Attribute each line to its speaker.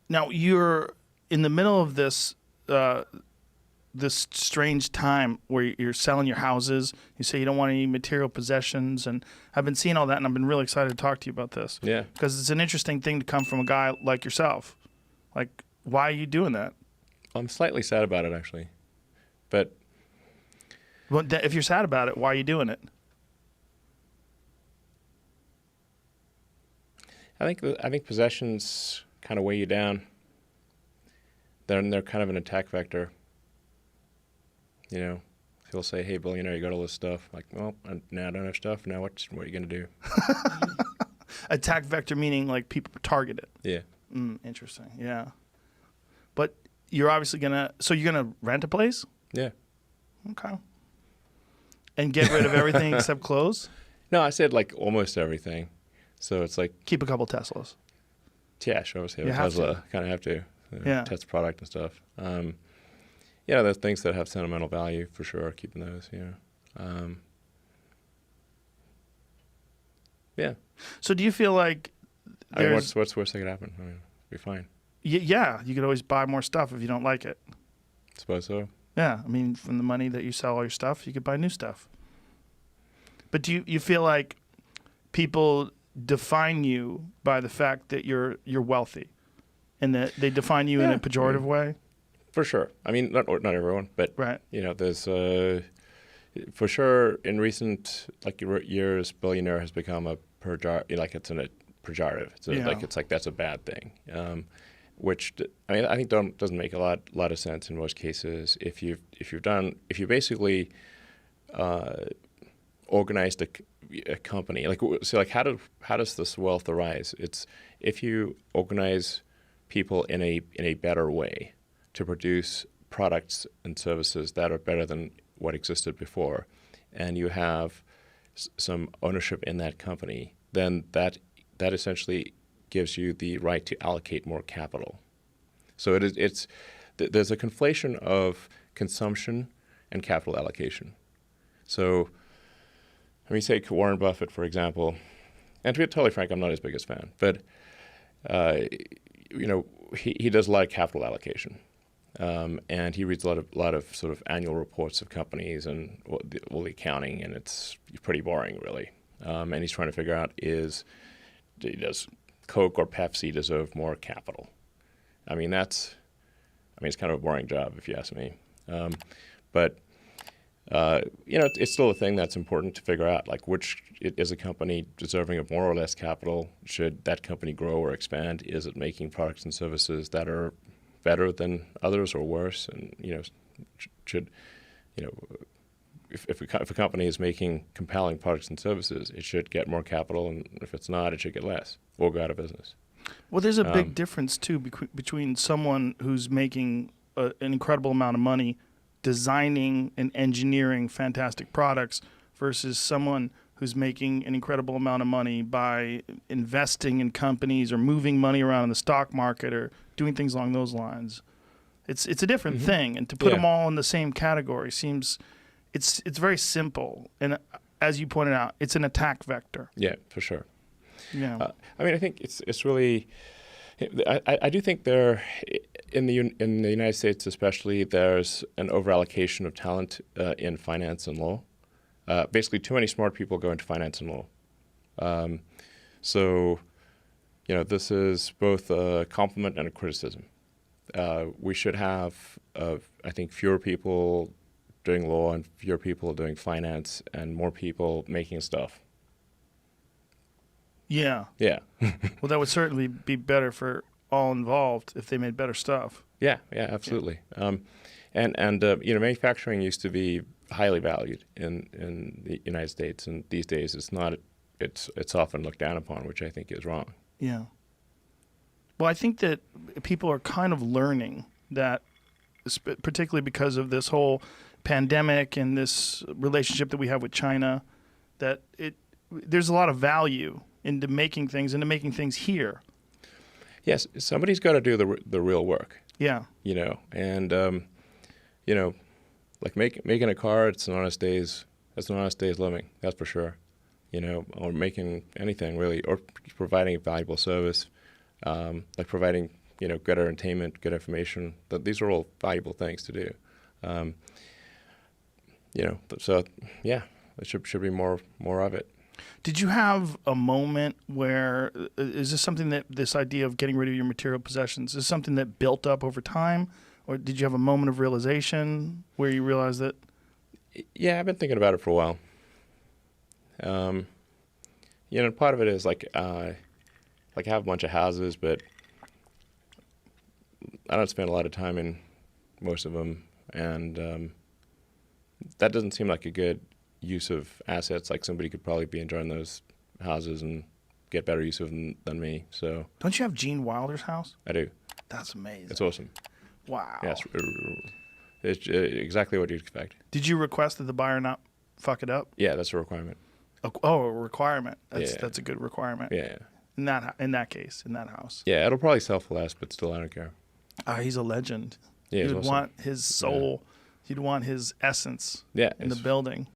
Speaker 1: Now you're in the middle of this this strange time where you're selling your houses. You say you don't want any material possessions, and I've been seeing all that, and I've been really excited to talk to you about this.
Speaker 2: Yeah.
Speaker 1: Because it's an interesting thing to come from a guy like yourself. Like, why are you doing that?
Speaker 2: I'm slightly sad about it, actually. But
Speaker 1: Well, if you're sad about it, why are you doing it?
Speaker 2: I think possessions kind of weigh you down. They're kind of an attack vector. You know, people say, "Hey, billionaire, you got all this stuff." Like, well, now I don't have stuff. Now what are you gonna do?
Speaker 1: Attack vector meaning like people target it.
Speaker 2: Yeah.
Speaker 1: Interesting. Yeah. But you're obviously so you're gonna rent a place?
Speaker 2: Yeah.
Speaker 1: Okay. And get rid of everything except clothes?
Speaker 2: No, I said like almost everything. So it's like,
Speaker 1: Keep a couple Teslas.
Speaker 2: yeah, sure, obviously
Speaker 1: You have
Speaker 2: Tesla, kind of have to.
Speaker 1: Yeah.
Speaker 2: Test product and stuff. Yeah, there's things that have sentimental value for sure. Keeping those, yeah.
Speaker 1: So do you feel like
Speaker 2: I mean,
Speaker 1: there's...
Speaker 2: what's the worst that could happen? I mean, be fine.
Speaker 1: Yeah, you could always buy more stuff if you don't like it.
Speaker 2: Suppose so.
Speaker 1: Yeah, I mean, from the money that you sell all your stuff, you could buy new stuff. But do you feel like people define you by the fact that you're wealthy, and that they define you in a pejorative way?
Speaker 2: For sure. I mean, not everyone, but
Speaker 1: Right.
Speaker 2: There's for sure in recent years, billionaire has become a pejorative. Like it's a pejorative. It's like that's a bad thing. Which I think doesn't make a lot of sense in most cases. If you basically organized a company, how does this wealth arise? It's if you organize people in a better way to produce products and services that are better than what existed before, and you have some ownership in that company, then that essentially gives you the right to allocate more capital. So there's a conflation of consumption and capital allocation. So let me take Warren Buffett, for example. And to be totally frank, I'm not his biggest fan, but he does a lot of capital allocation. And he reads a lot of sort of annual reports of companies and all the accounting, and it's pretty boring, really. And he's trying to figure out does Coke or Pepsi deserve more capital? I mean, it's kind of a boring job if you ask me. But it's still a thing that's important to figure out. Like, which is a company deserving of more or less capital? Should that company grow or expand? Is it making products and services that are better than others or worse? And if a company is making compelling products and services, it should get more capital, and if it's not, it should get less or go out of business.
Speaker 1: Well, there's a big difference too between someone who's making an incredible amount of money designing and engineering fantastic products versus someone who's making an incredible amount of money by investing in companies or moving money around in the stock market or doing things along those lines. It's a different thing, and to put them all in the same category seems it's very simple. And as you pointed out, it's an attack vector.
Speaker 2: Yeah, for sure.
Speaker 1: Yeah.
Speaker 2: I mean, I think it's really. I do think in the United States especially, there's an overallocation of talent in finance and law. Basically, too many smart people go into finance and law. So, this is both a compliment and a criticism. We should have, I think, fewer people doing law and fewer people doing finance and more people making stuff.
Speaker 1: Yeah.
Speaker 2: Yeah.
Speaker 1: Well, that would certainly be better for all involved if they made better stuff.
Speaker 2: Yeah, absolutely. Yeah. Manufacturing used to be highly valued in the United States, and these days it's not. It's often looked down upon, which I think is wrong.
Speaker 1: Yeah. Well, I think that people are kind of learning that, particularly because of this whole pandemic and this relationship that we have with China, that there's a lot of value into making things here.
Speaker 2: Yes, somebody's got to do the real work.
Speaker 1: Yeah.
Speaker 2: Like making a car, it's an honest day's living. That's for sure. Or making anything really, or providing a valuable service, like providing good entertainment, good information. These are all valuable things to do. So yeah, there should be more of it.
Speaker 1: Did you have a moment where is this something that this idea of getting rid of your material possessions is something that built up over time, or did you have a moment of realization where you realized that?
Speaker 2: Yeah, I've been thinking about it for a while. Part of it is I have a bunch of houses, but I don't spend a lot of time in most of them, and that doesn't seem like a good use of assets. Like somebody could probably be enjoying those houses and get better use of them than me. So
Speaker 1: Don't you have Gene Wilder's house?
Speaker 2: I do.
Speaker 1: That's amazing.
Speaker 2: It's awesome.
Speaker 1: Wow.
Speaker 2: Yes, it's exactly what you'd expect.
Speaker 1: Did you request that the buyer not fuck it up?
Speaker 2: Yeah, that's a requirement.
Speaker 1: Oh, a requirement.
Speaker 2: Yeah.
Speaker 1: That's a good requirement.
Speaker 2: Yeah.
Speaker 1: In that case, in that house.
Speaker 2: Yeah, it'll probably sell for less, but still, I don't care.
Speaker 1: He's a legend.
Speaker 2: Yeah,
Speaker 1: You'd
Speaker 2: he's awesome.
Speaker 1: want his soul. You'd want his essence
Speaker 2: Yeah,
Speaker 1: in the building.